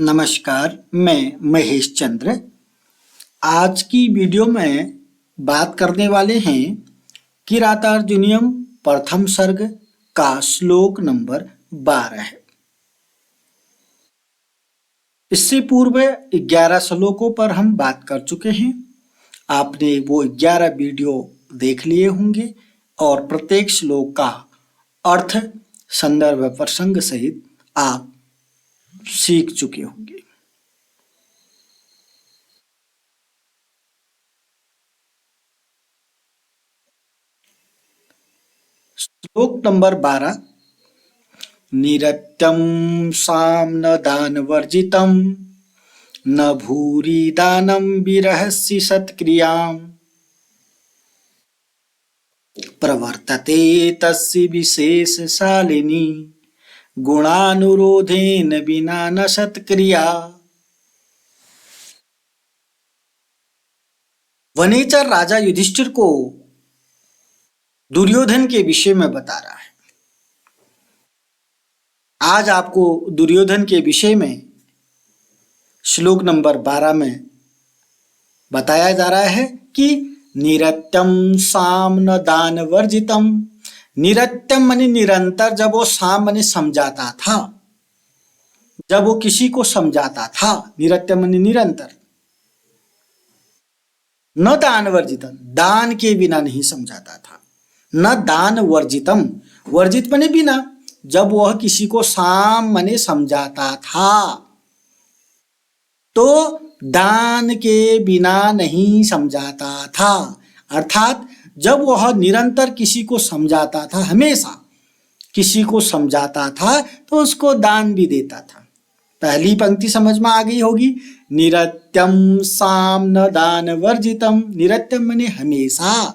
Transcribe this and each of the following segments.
नमस्कार, मैं महेश चंद्र। आज की वीडियो में बात करने वाले हैं किरातार्जुनीयम प्रथम सर्ग का श्लोक नंबर 12 है। इससे पूर्व 11 श्लोकों पर हम बात कर चुके हैं। आपने वो 11 वीडियो देख लिए होंगे और प्रत्येक श्लोक का अर्थ संदर्भ प्रसंग सहित आप सीख चुके होंगे। श्लोक नंबर 12। निरत्यं साम न दान वर्जितम न भूरि दानम विरहसि सत्क्रियाम प्रवर्तते तस्य विशेष शालिनी गुणानुरोधेन विना न सत्क्रिया। वनेचर राजा युधिष्ठिर को दुर्योधन के विषय में बता रहा है। आज आपको दुर्योधन के विषय में श्लोक नंबर 12 में बताया जा रहा है कि निरत्यम साम न दान वर्जितम। निरत्यम माने निरंतर, जब वो साम माने समझाता था, जब वो किसी को समझाता था। निरत्यम माने निरंतर। न दान वर्जितम, दान के बिना नहीं समझाता था। न दान वर्जितम, वर्जित माने बिना, जब वह किसी को साम माने समझाता था तो दान के बिना नहीं समझाता था। अर्थात जब वह निरंतर किसी को समझाता था, हमेशा किसी को समझाता था, तो उसको दान भी देता था। पहली पंक्ति समझ में आ गई होगी। निरत्यम साम न दान वर्जितम। निरत्यम माने हमेशा,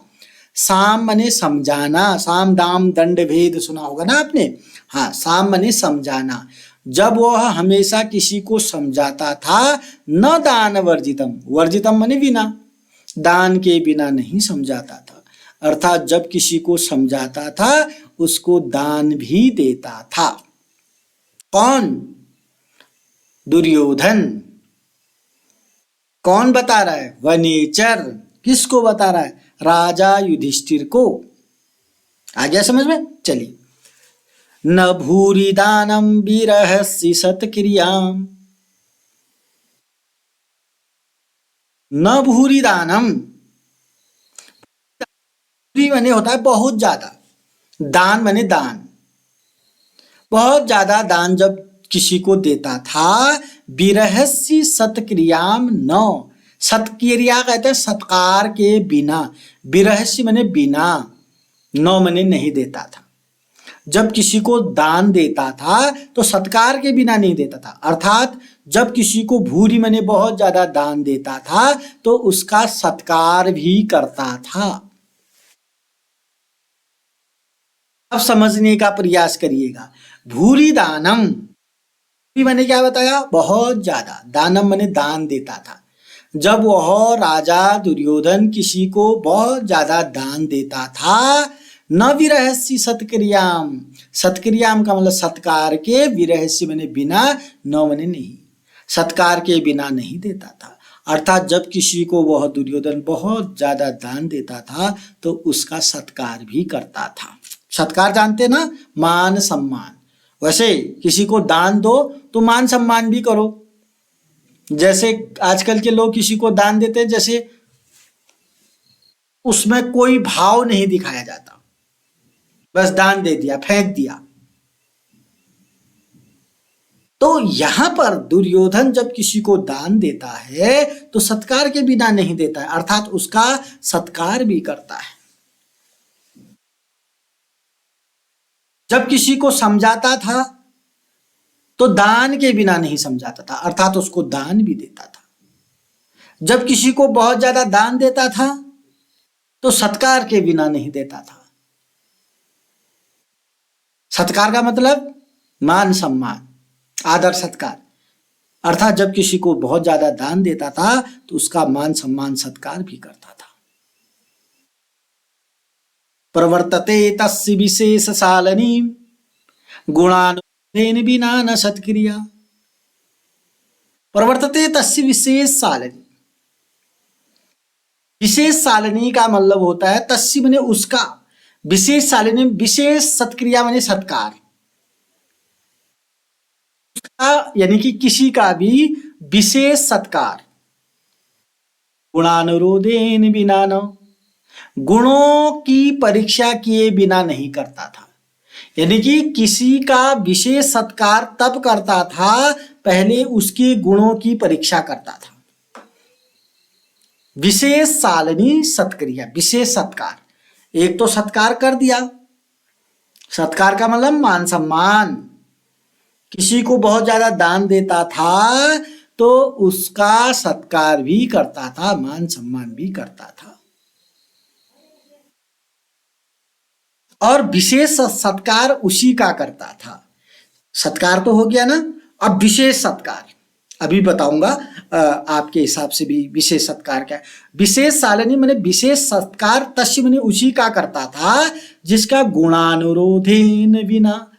साम माने समझाना। साम दाम दंड भेद सुना होगा ना आपने। हाँ, साम माने समझाना। जब वह हमेशा किसी को समझाता था, न दान वर्जितम, वर्जितम माने बिना, दान के बिना नहीं समझाता था। अर्थात जब किसी को समझाता था उसको दान भी देता था। कौन? दुर्योधन। कौन बता रहा है? वनेचर। किसको बता रहा है? राजा युधिष्ठिर को। आ गया समझ में? चलिए। न भूरि दानम विरहसि सत्क्रियाम। न भूरि दानम, भूरि माने होता है बहुत ज्यादा, दान माने दान। बहुत ज्यादा दान जब किसी को देता था। विरहसि सत्क्रियाम न, सत्क्रिया कहते हैं सत्कार के बिना। विरहसि माने बिना, न माने नहीं देता था। जब किसी को दान देता था तो सत्कार के बिना नहीं देता था। अर्थात जब किसी को भूरि माने बहुत ज्यादा दान देता था तो उसका सत्कार भी करता था। अब समझने का प्रयास करिएगा। भूरि दानम, मैंने क्या बताया? बहुत ज्यादा। दानम माने दान देता था। जब वह राजा दुर्योधन किसी को बहुत ज्यादा दान देता था, न विरहसि सत्क्रियाम, सत्क्रियाम का मतलब सत्कार के, विरहसि माने बिना, न माने नहीं, सत्कार के बिना नहीं देता था। अर्थात जब किसी को वह दुर्योधन बहुत ज्यादा दान देता था तो उसका सत्कार भी करता था। सत्कार जानते ना, मान सम्मान। वैसे किसी को दान दो तो मान सम्मान भी करो। जैसे आजकल के लोग किसी को दान देते हैं, जैसे उसमें कोई भाव नहीं दिखाया जाता, बस दान दे दिया, फेंक दिया। तो यहां पर दुर्योधन जब किसी को दान देता है तो सत्कार के बिना नहीं देता है, अर्थात उसका सत्कार भी करता है। जब किसी को समझाता था तो दान के बिना नहीं समझाता था, अर्थात उसको दान भी देता था। जब किसी को बहुत ज्यादा दान देता था तो सत्कार के बिना नहीं देता था। सत्कार का मतलब मान सम्मान, आदर सत्कार। अर्थात जब किसी को बहुत ज्यादा दान देता था तो उसका मान सम्मान सत्कार भी करता था। प्रवर्तते तस्य विशेष शालिनी गुणानुरोधेन विना न सत्क्रिया। प्रवर्तते तस्य विशेष सालनी। विशेष सालनी का मतलब होता है तस्य माने उसका, विशेष सालनी विशेष सत्क्रिया माने सत्कार, यानी कि किसी का भी विशेष सत्कार। गुणानुरोधेन बिना न, गुणों की परीक्षा किए बिना नहीं करता था, यानी कि किसी का विशेष सत्कार तब करता था पहले उसके गुणों की परीक्षा करता था। विशेष सालनी सत्क्रिया, विशेष सत्कार, एक तो सत्कार कर दिया, सत्कार का मतलब मान सम्मान, किसी को बहुत ज्यादा दान देता था तो उसका सत्कार भी करता था, मान सम्मान भी करता था। और विशेष सत्कार उसी का करता था। सत्कार तो हो गया ना, अब विशेष सत्कार अभी बताऊंगा आपके हिसाब से भी विशेष सत्कार क्या है। विशेष सालनी मैंने विशेष सत्कार तस्य मैंने उसी का करता था जिसका गुणानुरोधेन बिना,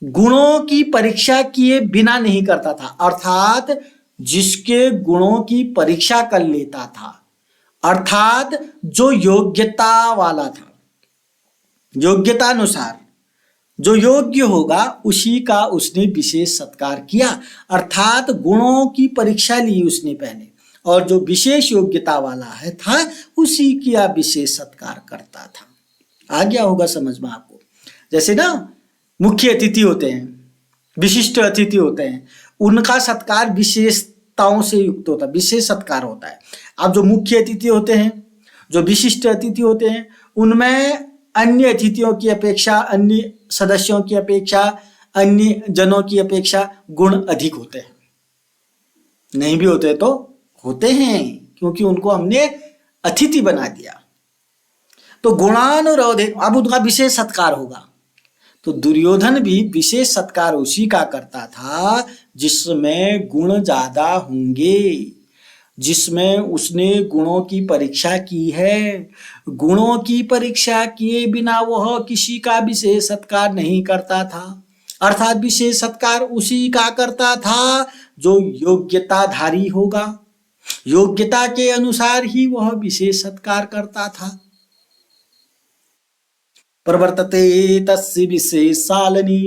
गुणों की परीक्षा किए बिना नहीं करता था, अर्थात जिसके गुणों की परीक्षा कर लेता था, अर्थात जो योग्यता वाला था, योग्यता अनुसार जो योग्य होगा उसी का उसने विशेष सत्कार किया, अर्थात गुणों की परीक्षा ली उसने पहले और जो विशेष योग्यता वाला है था उसी का विशेष सत्कार करता था। आ गया होगा समझ में आपको। जैसे ना मुख्य अतिथि होते हैं, विशिष्ट अतिथि होते हैं, उनका सत्कार विशेषताओं से युक्त होता है, विशेष सत्कार होता है। अब जो मुख्य अतिथि होते हैं, जो विशिष्ट अतिथि होते हैं, उनमें अन्य अतिथियों की अपेक्षा, अन्य सदस्यों की अपेक्षा, अन्य जनों की अपेक्षा गुण अधिक होते हैं। नहीं भी होते तो होते हैं, क्योंकि उनको हमने अतिथि बना दिया। तो गुणानुरोध, अब उनका विशेष सत्कार होगा। तो दुर्योधन भी विशेष सत्कार उसी का करता था जिसमें गुण ज्यादा होंगे, जिसमें उसने गुणों की परीक्षा की है। गुणों की परीक्षा किए बिना वह किसी का विशेष सत्कार नहीं करता था, अर्थात विशेष सत्कार उसी का करता था जो योग्यताधारी होगा, योग्यता के अनुसार ही वह विशेष सत्कार करता था। प्रवर्तते तस्य विशेष सालनी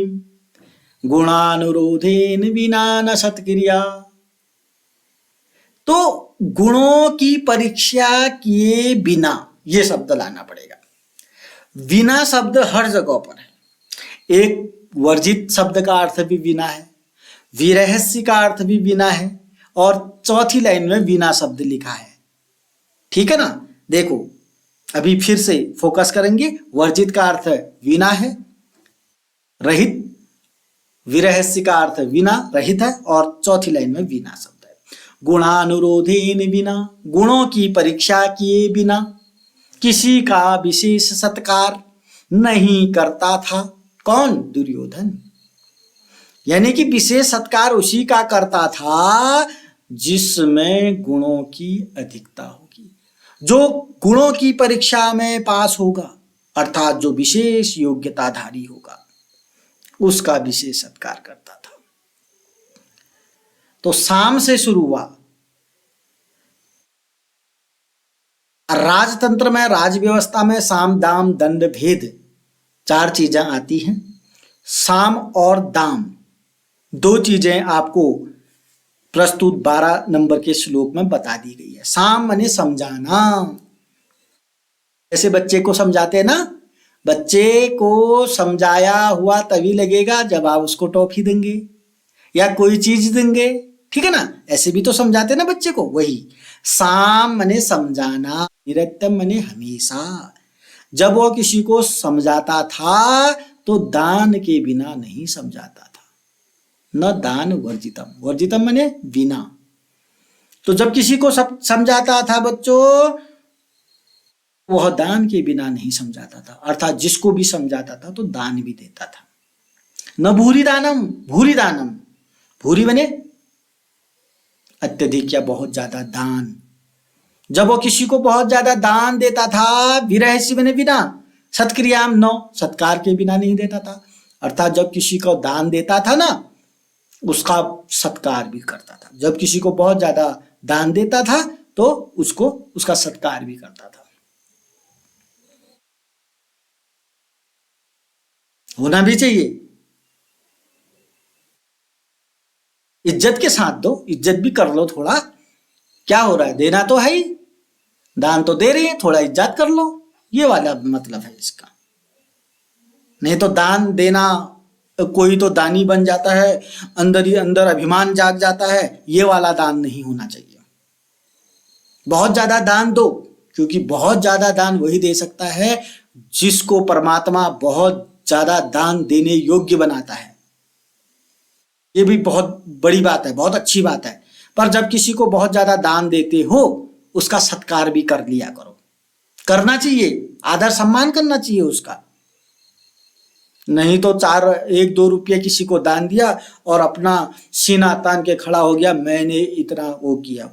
गुणानुरोधेन बिना न सत्क्रिया। तो गुणों की परीक्षा किए बिना, यह शब्द लाना पड़ेगा। बिना शब्द हर जगह पर है। एक वर्जित शब्द का अर्थ भी बिना है, विरहस्य का अर्थ भी बिना है, और चौथी लाइन में बिना शब्द लिखा है। ठीक है ना। देखो अभी फिर से फोकस करेंगे। वर्जित का अर्थ बिना है, रहित, विरहस्य का अर्थ बिना, रहित है, और चौथी लाइन में बिना शब्द। गुणानुरोधेन बिना, गुणों की परीक्षा किए बिना किसी का विशेष सत्कार नहीं करता था। कौन? दुर्योधन। यानी कि विशेष सत्कार उसी का करता था जिसमें गुणों की अधिकता होगी, जो गुणों की परीक्षा में पास होगा, अर्थात जो विशेष योग्यताधारी होगा, उसका विशेष सत्कार करता था। तो साम से शुरू हुआ। राजतंत्र में, राज व्यवस्था में साम दाम दंड भेद 4 चीजें आती हैं। साम और दाम 2 चीजें आपको प्रस्तुत 12 नंबर के श्लोक में बता दी गई है। साम माने समझाना, जैसे बच्चे को समझाते हैं ना, बच्चे को समझाया हुआ तभी लगेगा जब आप उसको टॉफी देंगे या कोई चीज देंगे, ठीक है ना। ऐसे भी तो समझाते ना बच्चे को। वही साम माने समझाना, निरतम माने हमेशा। जब वो किसी को समझाता था तो दान के बिना नहीं समझाता था, न दान वर्जितम, वर्जितम माने बिना। तो जब किसी को समझाता था बच्चों, वह दान के बिना नहीं समझाता था, अर्थात जिसको भी समझाता था तो दान भी देता था। न भूरी दानम, भूरी दानम, भूरी बने अत्यधिक या बहुत ज्यादा दान। जब वो किसी को बहुत ज्यादा दान देता था, विरहस्य बने बिना, सत्क्रियाम न, सत्कार के बिना नहीं देता था। अर्थात जब किसी को दान देता था ना, उसका सत्कार भी करता था। जब किसी को बहुत ज्यादा दान देता था तो उसको उसका सत्कार भी करता था। होना भी चाहिए। इज्जत के साथ दो, इज्जत भी कर लो थोड़ा। क्या हो रहा है, देना तो है ही, दान तो दे रही है, थोड़ा इज्जत कर लो, ये वाला मतलब है इसका। नहीं तो दान देना, कोई तो दानी बन जाता है, अंदर ही अंदर अभिमान जाग जाता है, ये वाला दान नहीं होना चाहिए। बहुत ज्यादा दान दो, क्योंकि बहुत ज्यादा दान वही दे सकता है जिसको परमात्मा बहुत ज्यादा दान देने योग्य बनाता है। ये भी बहुत बड़ी बात है, बहुत अच्छी बात है। पर जब किसी को बहुत ज्यादा दान देते हो, उसका सत्कार भी कर लिया करो। करना चाहिए, आदर सम्मान करना चाहिए उसका। नहीं तो 1-2 रुपये किसी को दान दिया और अपना सीना तान के खड़ा हो गया, मैंने इतना वो किया,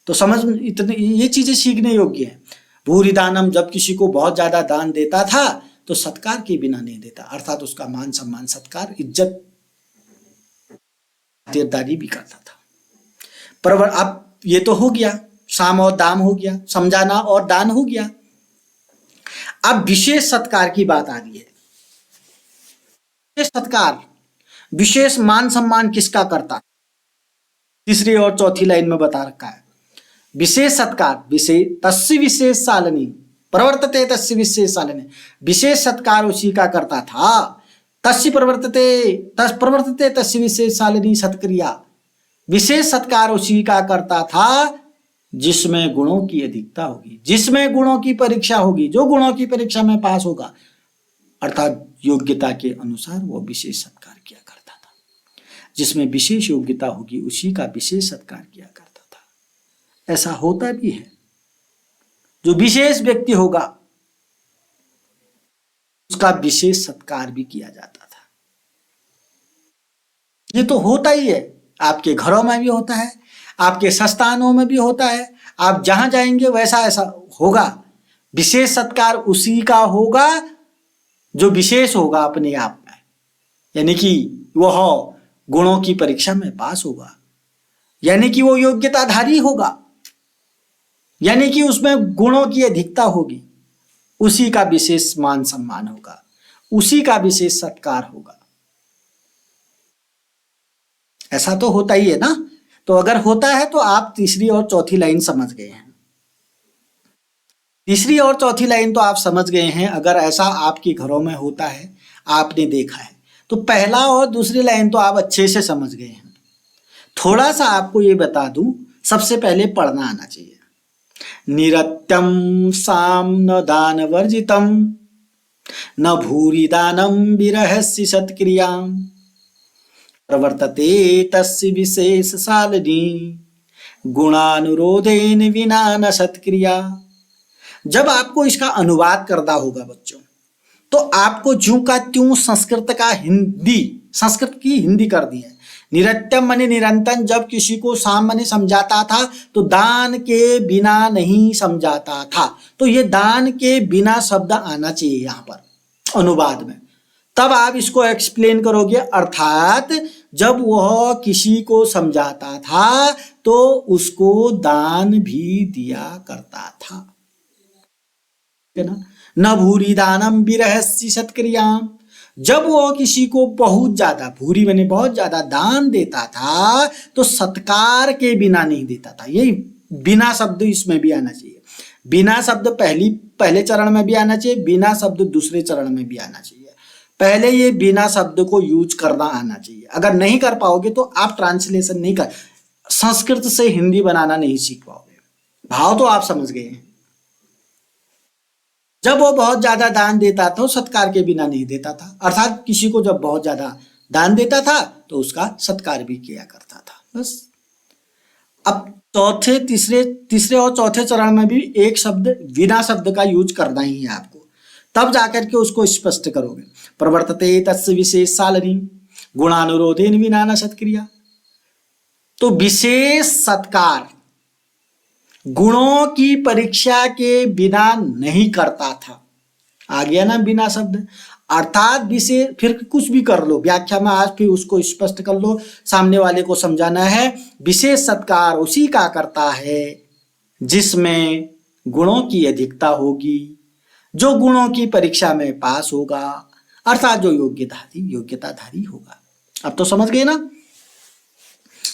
तो समझ, इतने ये चीजें सीखने योग्य है। भूरि दानम, जब किसी को बहुत ज्यादा दान देता था तो सत्कार के बिना नहीं देता, अर्थात उसका मान सम्मान, सत्कार, इज्जत, खातिरदारी भी करता था। पर अब ये तो हो गया, साम और दाम हो गया, समझाना और दान हो गया। अब विशेष सत्कार की बात आ रही है। विशेष सत्कार, विशेष मान सम्मान किसका करता? तीसरी और चौथी लाइन में बता रखा है। विशेष सत्कार, तस्य विशेष सालनी प्रवर्तते तस्य विशेष सालनी, विशेष सत्कार उसी का करता था। तस्य प्रवर्तते तस्य विशेष सालनी सत्क्रिया, विशेष सत्कार उसी का करता था जिसमें गुणों की अधिकता होगी, जिसमें गुणों की परीक्षा होगी, जो गुणों की परीक्षा में पास होगा, अर्थात योग्यता के अनुसार वो विशेष सत्कार किया करता था। जिसमें विशेष योग्यता होगी उसी का विशेष सत्कार किया करता था। ऐसा होता भी है, जो विशेष व्यक्ति होगा उसका विशेष सत्कार भी किया जाता था। ये तो होता ही है, आपके घरों में भी होता है, आपके संस्थानों में भी होता है, आप जहां जाएंगे वैसा ऐसा होगा। विशेष सत्कार उसी का होगा जो विशेष होगा अपने आप में, यानी कि वह गुणों की परीक्षा में पास होगा, यानी कि वो योग्यताधारी होगा, यानी कि उसमें गुणों की अधिकता होगी, उसी का विशेष मान सम्मान होगा, उसी का विशेष सत्कार होगा। ऐसा तो होता ही है ना। तो अगर होता है तो आप तीसरी और चौथी लाइन समझ गए हैं। तीसरी और चौथी लाइन तो आप समझ गए हैं। अगर ऐसा आपके घरों में होता है, आपने देखा है, तो पहला और दूसरी लाइन तो आप अच्छे से समझ गए हैं। थोड़ा सा आपको ये बता दूं, सबसे पहले पढ़ना आना चाहिए। निरत्यम साम न दान वर्जितम न भूरि दानम विरहस्य सत्क्रियाम प्रवर्तते तस्य विशेष सालनी गुणानुरोधेन विना न सत्क्रिया। जब आपको इसका अनुवाद करना होगा बच्चों, तो आपको ज्यों का त्यों संस्कृत की हिंदी कर दी है। निरत्यम माने निरंतर, जब किसी को साम माने समझाता था तो दान के बिना नहीं समझाता था। तो ये दान के बिना शब्द आना चाहिए यहां पर अनुवाद में, तब आप इसको एक्सप्लेन करोगे। अर्थात जब वह किसी को समझाता था तो उसको दान भी दिया करता था, है ना। न भूरि दानम विरहस्य सत्क्रियाम, जब वो किसी को बहुत ज्यादा, भूरि माने बहुत ज्यादा दान देता था तो सत्कार के बिना नहीं देता था। यही बिना शब्द इसमें भी आना चाहिए। बिना शब्द पहले चरण में भी आना चाहिए, बिना शब्द दूसरे चरण में भी आना चाहिए। पहले ये बिना शब्द को यूज करना आना चाहिए। अगर नहीं कर पाओगे तो आप ट्रांसलेशन नहीं कर, संस्कृत से हिंदी बनाना नहीं सीख पाओगे। भाव तो आप समझ गए हैं। जब वो बहुत ज्यादा दान देता था, सत्कार के बिना नहीं देता था, अर्थात किसी को जब बहुत ज्यादा दान देता था तो उसका सत्कार भी किया करता था। बस। अब तीसरे और चौथे चरण में भी एक शब्द, बिना शब्द का यूज करना ही है आपको, तब जाकर के उसको स्पष्ट करोगे। प्रवर्तते तस्य विशेष सालनी गुणानुरोधेन विना न सत्क्रिया। तो विशेष सत्कार गुणों की परीक्षा के बिना नहीं करता था। आ गया ना बिना शब्द। अर्थात विशेष, फिर कुछ भी कर लो व्याख्या में, आज फिर उसको स्पष्ट कर लो, सामने वाले को समझाना है। विशेष सत्कार उसी का करता है जिसमें गुणों की अधिकता होगी, जो गुणों की परीक्षा में पास होगा, अर्थात जो योग्यताधारी होगा। अब तो समझ गए ना।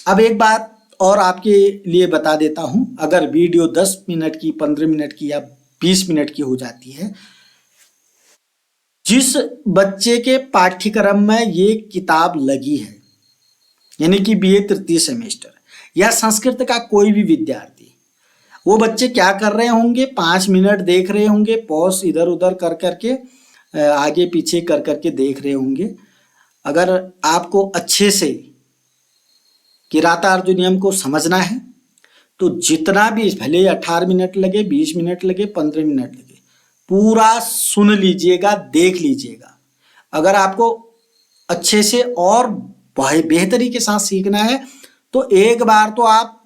अब एक बात और आपके लिए बता देता हूं, अगर वीडियो 10 मिनट की, 15 मिनट की या 20 मिनट की हो जाती है, जिस बच्चे के पाठ्यक्रम में ये किताब लगी है, यानी कि बीए तृतीय सेमेस्टर या संस्कृत का कोई भी विद्यार्थी, वो बच्चे क्या कर रहे होंगे, 5 मिनट देख रहे होंगे, पॉज इधर उधर कर करके, आगे पीछे कर करके देख रहे होंगे। अगर आपको अच्छे से किराता अर्जुनियम को समझना है तो जितना भी, भले 18 मिनट लगे, 20 मिनट लगे, 15 मिनट लगे, पूरा सुन लीजिएगा, देख लीजिएगा। अगर आपको अच्छे से और बेहतरी के साथ सीखना है तो एक बार तो आप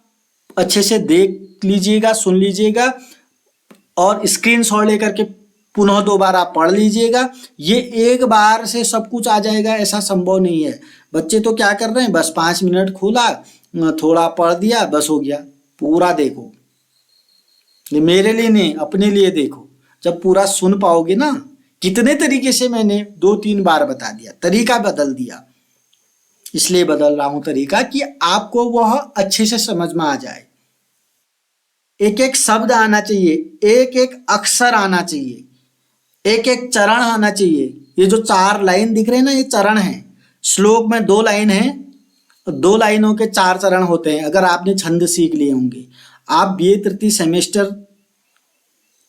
अच्छे से देख लीजिएगा, सुन लीजिएगा, और स्क्रीनशॉट लेकर के पुनः दोबारा पढ़ लीजिएगा। ये एक बार से सब कुछ आ जाएगा ऐसा संभव नहीं है। बच्चे तो क्या कर रहे हैं, बस 5 मिनट खोला, थोड़ा पढ़ दिया, बस हो गया। पूरा देखो, ये मेरे लिए नहीं, अपने लिए देखो। जब पूरा सुन पाओगे ना, कितने तरीके से मैंने 2-3 बार बता दिया, तरीका बदल दिया, इसलिए बदल रहा हूं तरीका कि आपको वह अच्छे से समझ में आ जाए। एक एक शब्द आना चाहिए, एक एक अक्षर आना चाहिए, एक एक चरण आना चाहिए। ये जो 4 लाइन दिख रहे हैं ना, ये चरण हैं। श्लोक में 2 लाइन है, 2 लाइनों के 4 चरण होते हैं। अगर आपने छंद सीख लिए होंगे, आप बीए तृतीय सेमेस्टर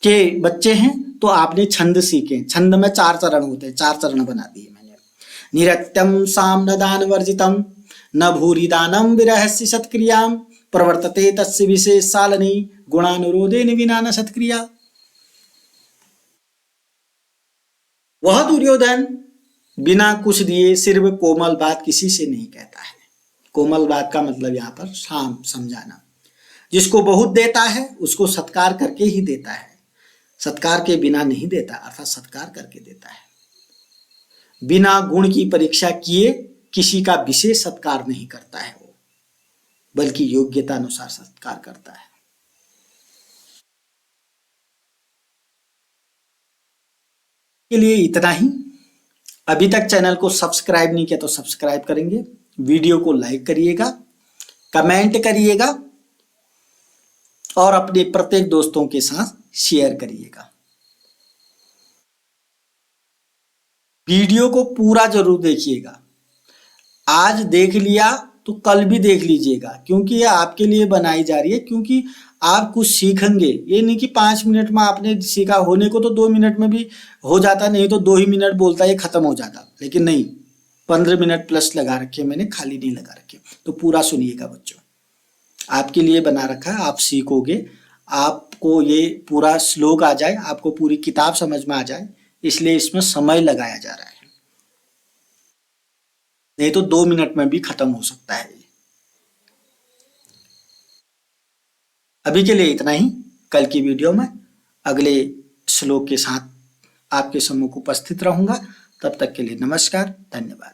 के बच्चे हैं तो आपने छंद सीखे। छंद में 4 चरण होते हैं, 4 चरण बना दिए मैंने। निरत्यम साम न दान वर्जितम, न भूरि दानम विरहस्य सत्क्रियाम, प्रवर्तते तस्य विशेष सालनी, गुणानुरोधेन विना न सत्क्रिया। वह दुर्योधन बिना कुछ दिए सिर्फ कोमल बात किसी से नहीं कहता है। कोमल बात का मतलब यहाँ पर समझाना। जिसको बहुत देता है उसको सत्कार करके ही देता है, सत्कार के बिना नहीं देता, अर्थात सत्कार करके देता है। बिना गुण की परीक्षा किए किसी का विशेष सत्कार नहीं करता है वो, बल्कि योग्यता अनुसार सत्कार करता है। के लिए इतना ही। अभी तक चैनल को सब्सक्राइब नहीं किया तो सब्सक्राइब करेंगे, वीडियो को लाइक करिएगा, कमेंट करिएगा और अपने प्रत्येक दोस्तों के साथ शेयर करिएगा। वीडियो को पूरा जरूर देखिएगा। आज देख लिया तो कल भी देख लीजिएगा, क्योंकि ये आपके लिए बनाई जा रही है, क्योंकि आप कुछ सीखेंगे। ये नहीं कि 5 मिनट में आपने सीखा, होने को तो 2 मिनट में भी हो जाता, नहीं तो 2 ही मिनट बोलता है खत्म हो जाता, लेकिन नहीं, 15 मिनट प्लस लगा रखे मैंने, खाली नहीं लगा रखे। तो पूरा सुनिएगा बच्चों, आपके लिए बना रखा है, आप सीखोगे, आपको ये पूरा श्लोक आ जाए, आपको पूरी किताब समझ में आ जाए, इसलिए इसमें समय लगाया जा रहा है, नहीं तो 2 मिनट में भी खत्म हो सकता है। अभी के लिए इतना ही। कल की वीडियो में अगले श्लोक के साथ आपके सम्मुख उपस्थित रहूंगा। तब तक के लिए नमस्कार, धन्यवाद।